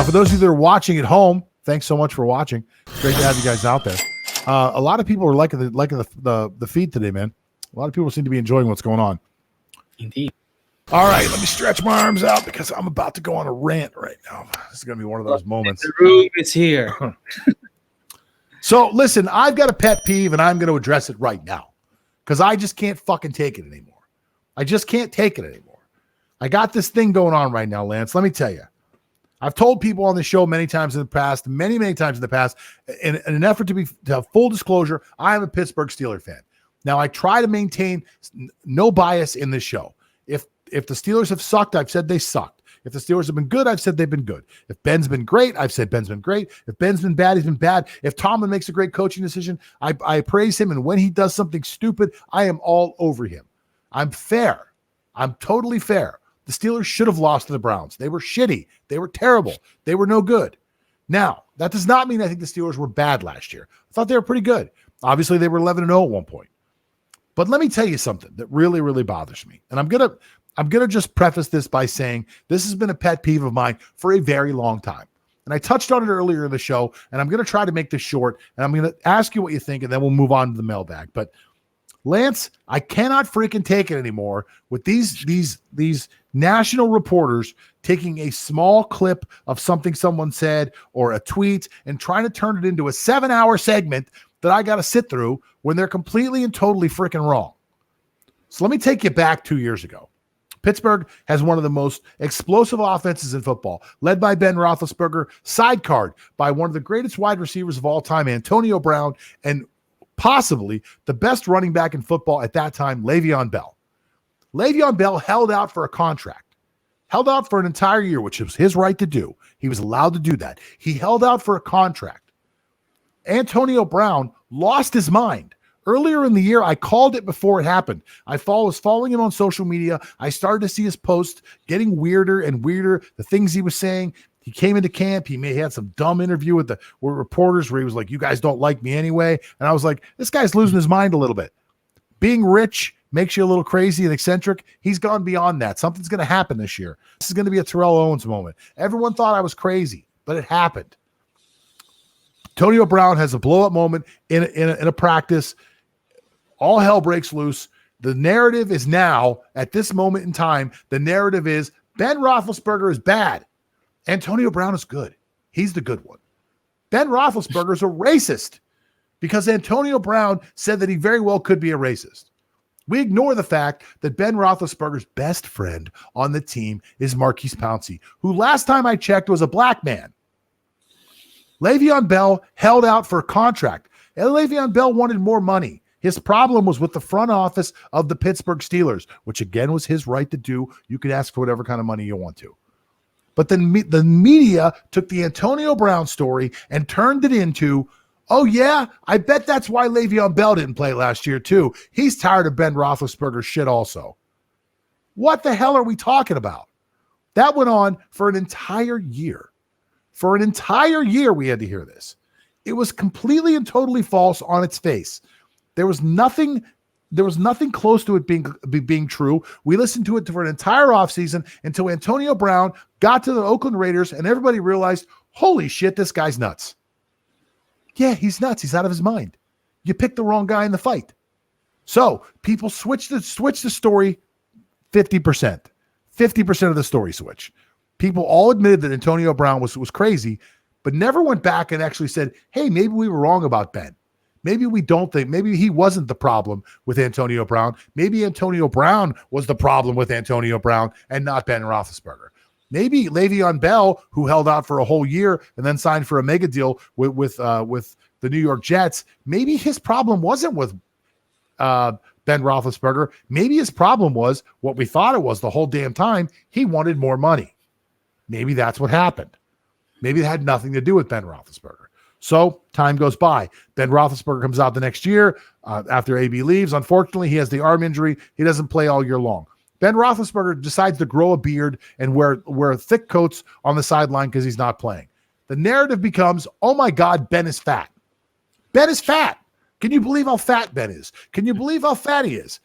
For those of you that are watching at home, thanks so much for watching. It's great to have you guys out there. A lot of people are liking the feed today, man. A lot of people seem to be enjoying what's going on. Indeed. All right, let me stretch my arms out because I'm about to go on a rant right now. This is going to be one of those moments. The room is here. So, listen, I've got a pet peeve, and I'm going to address it right now because I just can't fucking take it anymore. I just can't take it anymore. I got this thing going on right now, Lance. Let me tell you. I've told people on the show many times in the past, many times in the past, in an effort to have full disclosure, I am a Pittsburgh Steelers fan. Now, I try to maintain no bias in this show. If the Steelers have sucked, I've said they sucked. If the Steelers have been good, I've said they've been good. If Ben's been great, I've said Ben's been great. If Ben's been bad, he's been bad. If Tomlin makes a great coaching decision, I praise him. And when he does something stupid, I am all over him. I'm fair. I'm totally fair. The Steelers should have lost to the Browns. They were shitty. They were terrible. They were no good. Now, that does not mean I think the Steelers were bad last year. I thought they were pretty good. Obviously, they were 11-0 at one point. But let me tell you something that really, really bothers me. And I'm gonna just preface this by saying this has been a pet peeve of mine for a very long time. And I touched on it earlier in the show, and I'm going to try to make this short, and I'm going to ask you what you think, and then we'll move on to the mailbag. But Lance, I cannot freaking take it anymore with these national reporters taking a small clip of something someone said or a tweet and trying to turn it into a 7-hour segment that I got to sit through when they're completely and totally freaking wrong. So let me take you back 2 years ago. Pittsburgh has one of the most explosive offenses in football, led by Ben Roethlisberger, sidecard by one of the greatest wide receivers of all time, Antonio Brown, and possibly the best running back in football at that time, Le'Veon Bell. Le'Veon Bell held out for a contract, held out for an entire year, which was his right to do. He was allowed to do that. He held out for a contract. Antonio Brown lost his mind. Earlier in the year, I called it before it happened. I was following him on social media. I started to see his posts getting weirder and weirder, the things he was saying. He came into camp. He had some dumb interview with reporters where he was like, you guys don't like me anyway. And I was like, this guy's losing his mind a little bit. Being rich makes you a little crazy and eccentric. He's gone beyond that. Something's going to happen this year. This is going to be a Terrell Owens moment. Everyone thought I was crazy, but it happened. Antonio Brown has a blow-up moment in a practice. All hell breaks loose. The narrative is now, at this moment in time, the narrative is Ben Roethlisberger is bad. Antonio Brown is good. He's the good one. Ben Roethlisberger is a racist because Antonio Brown said that he very well could be a racist. We ignore the fact that Ben Roethlisberger's best friend on the team is Marquise Pouncey, who last time I checked was a black man. Le'Veon Bell held out for a contract, and Le'Veon Bell wanted more money. His problem was with the front office of the Pittsburgh Steelers, which again was his right to do. You could ask for whatever kind of money you want to. But then the media took the Antonio Brown story and turned it into, oh yeah, I bet that's why Le'Veon Bell didn't play last year too. He's tired of Ben Roethlisberger's shit also. What the hell are we talking about? That went on for an entire year. For an entire year, we had to hear this. It was completely and totally false on its face. There was nothing close to it being true. We listened to it for an entire offseason until Antonio Brown got to the Oakland Raiders and everybody realized, holy shit, this guy's nuts. Yeah, he's nuts. He's out of his mind. You picked the wrong guy in the fight. So people switched the story 50%. 50% of the story switch. People all admitted that Antonio Brown was crazy, but never went back and actually said, hey, maybe we were wrong about Ben. Maybe we don't think, maybe he wasn't the problem with Antonio Brown. Maybe Antonio Brown was the problem with Antonio Brown and not Ben Roethlisberger. Maybe Le'Veon Bell, who held out for a whole year and then signed for a mega deal with the New York Jets, maybe his problem wasn't with Ben Roethlisberger. Maybe his problem was what we thought it was the whole damn time. He wanted more money. Maybe that's what happened. Maybe it had nothing to do with Ben Roethlisberger. So time goes by. Ben Roethlisberger comes out the next year after AB leaves. Unfortunately, he has the arm injury. He doesn't play all year long. Ben Roethlisberger decides to grow a beard and wear thick coats on the sideline because he's not playing. The narrative becomes, oh my God, Ben is fat. Ben is fat. Can you believe how fat Ben is? Can you believe how fat he is?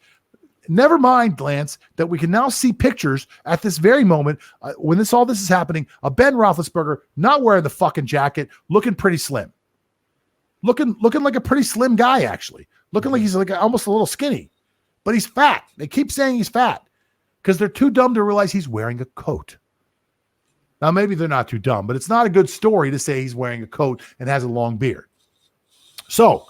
never mind, Lance, that we can now see pictures at this very moment when all this is happening of Ben Roethlisberger not wearing the fucking jacket, looking pretty slim. Looking like a pretty slim guy, actually. Looking like he's like almost a little skinny. But he's fat. They keep saying he's fat because they're too dumb to realize he's wearing a coat. Now, maybe they're not too dumb, but it's not a good story to say he's wearing a coat and has a long beard. So,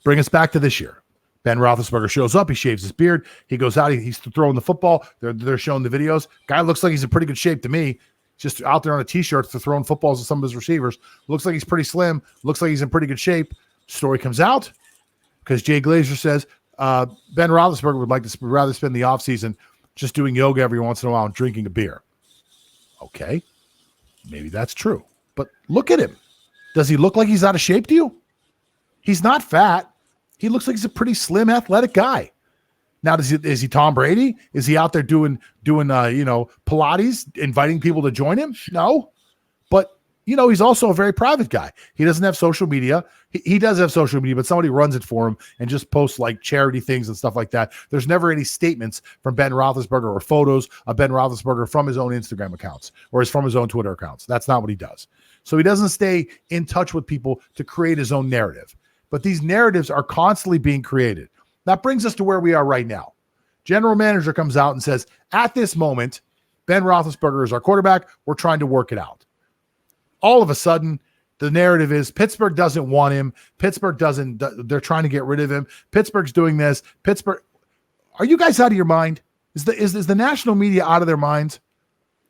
bring us back to this year. Ben Roethlisberger shows up. He shaves his beard. He goes out. He's throwing the football. They're showing the videos. Guy looks like he's in pretty good shape to me. Just out there on a T-shirt throwing footballs to some of his receivers. Looks like he's pretty slim. Looks like he's in pretty good shape. Story comes out because Jay Glazer says Ben Roethlisberger would rather spend the offseason just doing yoga every once in a while and drinking a beer. Okay, maybe that's true. But look at him. Does he look like he's out of shape to you? He's not fat. He looks like he's a pretty slim, athletic guy. Now, is he Tom Brady? Is he out there doing Pilates, inviting people to join him? No. But, he's also a very private guy. He doesn't have social media. He does have social media, but somebody runs it for him and just posts like charity things and stuff like that. There's never any statements from Ben Roethlisberger or photos of Ben Roethlisberger from his own Instagram accounts or from his own Twitter accounts. That's not what he does. So he doesn't stay in touch with people to create his own narrative. But these narratives are constantly being created. That brings us to where we are right now. General manager comes out and says, at this moment, Ben Roethlisberger is our quarterback. We're trying to work it out. All of a sudden, the narrative is Pittsburgh doesn't want him. They're trying to get rid of him. Pittsburgh's doing this. Are you guys out of your mind? Is the national media out of their minds?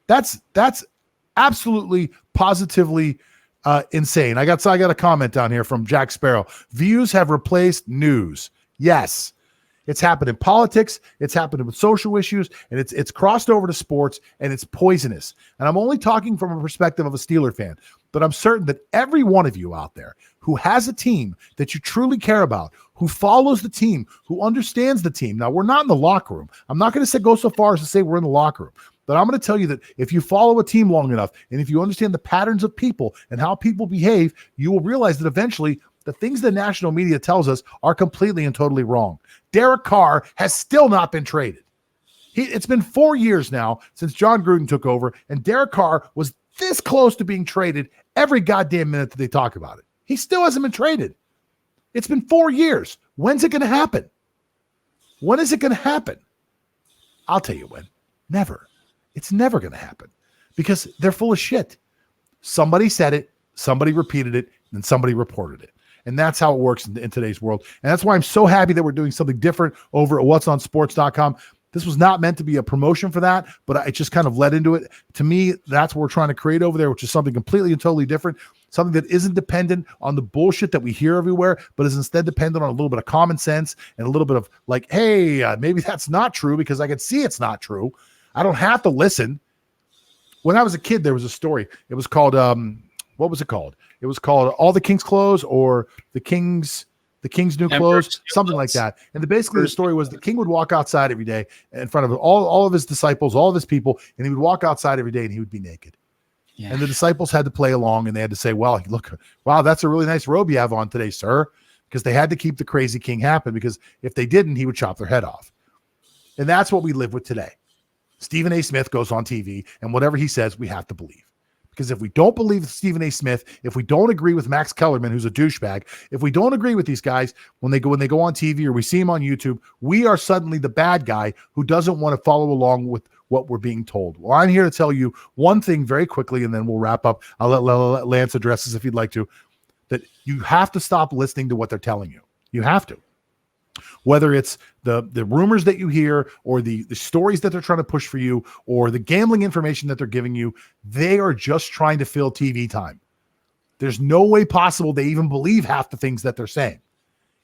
That's absolutely, positively insane. I got a comment down here from Jack Sparrow. Views have replaced news. Yes. It's happened in politics, it's happened with social issues, and it's crossed over to sports, and it's poisonous. And I'm only talking from a perspective of a Steeler fan, but I'm certain that every one of you out there who has a team that you truly care about, who follows the team, who understands the team. Now, we're not in the locker room. I'm not going to go so far as to say we're in the locker room. But I'm going to tell you that if you follow a team long enough, and if you understand the patterns of people and how people behave, you will realize that eventually the things the national media tells us are completely and totally wrong. Derek Carr has still not been traded. It's been 4 years now since John Gruden took over, and Derek Carr was this close to being traded every goddamn minute that they talk about it. He still hasn't been traded. It's been 4 years. When's it going to happen? When is it going to happen? I'll tell you when. Never. It's never going to happen because they're full of shit. Somebody said it, somebody repeated it, and somebody reported it. And that's how it works in today's world. And that's why I'm so happy that we're doing something different over at whatsonsports.com. This was not meant to be a promotion for that, but it just kind of led into it. To me, that's what we're trying to create over there, which is something completely and totally different, something that isn't dependent on the bullshit that we hear everywhere, but is instead dependent on a little bit of common sense and a little bit of like, hey, maybe that's not true because I can see it's not true. I don't have to listen. When I was a kid, there was a story. It was called, what was it called? It was called All the King's Clothes or The King's New Clothes, something like that. And basically the story was the king would walk outside every day in front of all of his disciples, all of his people, and he would walk outside every day and he would be naked. Yeah. And the disciples had to play along and they had to say, well, look, wow, that's a really nice robe you have on today, sir. Because they had to keep the crazy king happy, because if they didn't, he would chop their head off. And that's what we live with today. Stephen A. Smith goes on TV and whatever he says, we have to believe. Because if we don't believe Stephen A. Smith, if we don't agree with Max Kellerman, who's a douchebag, if we don't agree with these guys when they go on TV or we see them on YouTube, we are suddenly the bad guy who doesn't want to follow along with what we're being told. Well, I'm here to tell you one thing very quickly, and then we'll wrap up. I'll let Lance address this if you'd like to. That you have to stop listening to what they're telling you. You have to. Whether it's the rumors that you hear or the stories that they're trying to push for you or the gambling information that they're giving you, they are just trying to fill TV time. There's no way possible they even believe half the things that they're saying.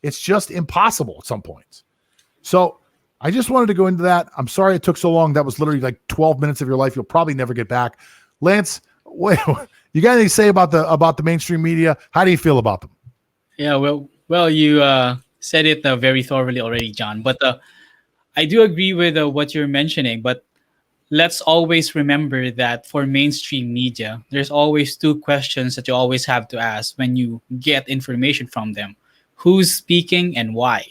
It's just impossible at some points. So I just wanted to go into that. I'm sorry it took so long. That was literally like 12 minutes of your life you'll probably never get back. Lance, you got anything to say about the mainstream media? How do you feel about them? Yeah, well, you said it very thoroughly already, John. But I do agree with what you're mentioning. But let's always remember that for mainstream media, there's always two questions that you always have to ask when you get information from them. Who's speaking and why?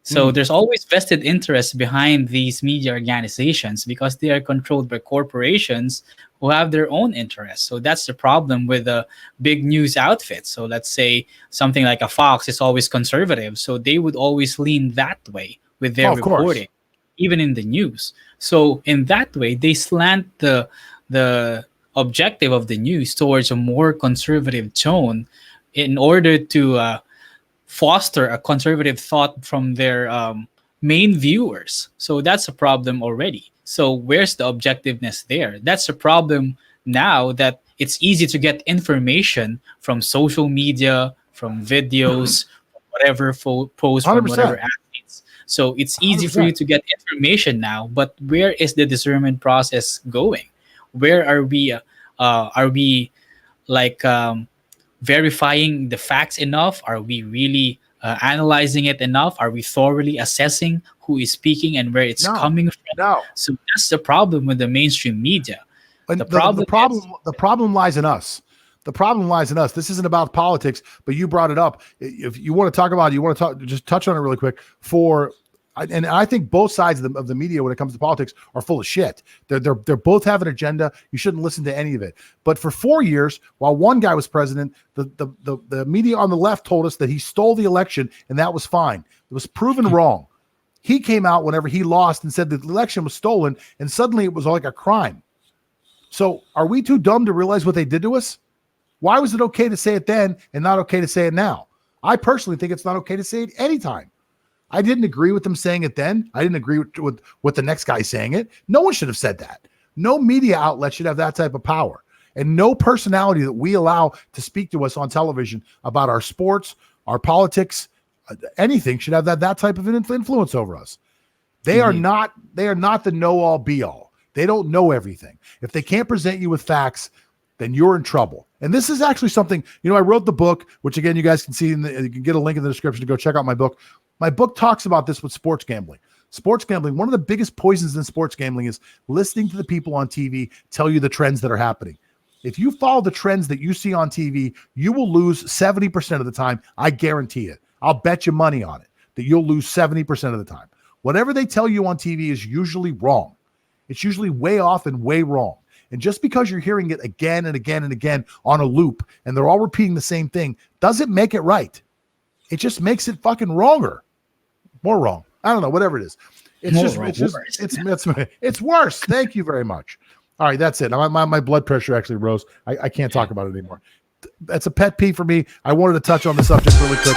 So there's always vested interest behind these media organizations because they are controlled by corporations who have their own interests. So that's the problem with the big news outfits. So let's say something like a Fox is always conservative. So they would always lean that way with their reporting, even in the news. So in that way, they slant the objective of the news towards a more conservative tone in order to foster a conservative thought from their main viewers. So that's a problem already. So where's the objectiveness there? That's a problem now that it's easy to get information from social media, from videos, whatever posts from 100%. whatever athletes. So it's easy 100%. for you to get information now, but where is the discernment process going? Where are we? Are we like verifying the facts enough? Are we really analyzing it enough? Are we thoroughly assessing who is speaking and where it's coming from? No. So that's the problem with the mainstream media. And the problem lies in us. The problem lies in us. This isn't about politics, but you brought it up. If you want to talk about it, just touch on it really quick. And I think both sides of the media when it comes to politics are full of shit. They're both have an agenda. You shouldn't listen to any of it. But for 4 years, while one guy was president, the media on the left told us that he stole the election and that was fine. It was proven wrong. He came out whenever he lost and said that the election was stolen, and suddenly it was like a crime. So are we too dumb to realize what they did to us? Why was it okay to say it then and not okay to say it now? I personally think it's not okay to say it anytime. I didn't agree with them saying it then. I didn't agree with the next guy saying it. No one should have said that. No media outlet should have that type of power. And no personality that we allow to speak to us on television about our sports, our politics, anything should have that type of influence over us. They are not the know-all be-all. They don't know everything. If they can't present you with facts, then you're in trouble. And this is actually something, I wrote the book, which again, you guys can see, you can get a link in the description to go check out my book. My book talks about this with sports gambling. Sports gambling, one of the biggest poisons in sports gambling is listening to the people on TV tell you the trends that are happening. If you follow the trends that you see on TV, you will lose 70% of the time. I guarantee it. I'll bet you money on it that you'll lose 70% of the time. Whatever they tell you on TV is usually wrong. It's usually way off and way wrong. And just because you're hearing it again and again and again on a loop, and they're all repeating the same thing, doesn't make it right. It just makes it fucking wronger. More wrong. I don't know, whatever it is. It's worse. Thank you very much. All right, that's it. My blood pressure actually rose. I can't talk about it anymore. That's a pet peeve for me. I wanted to touch on the subject really quick.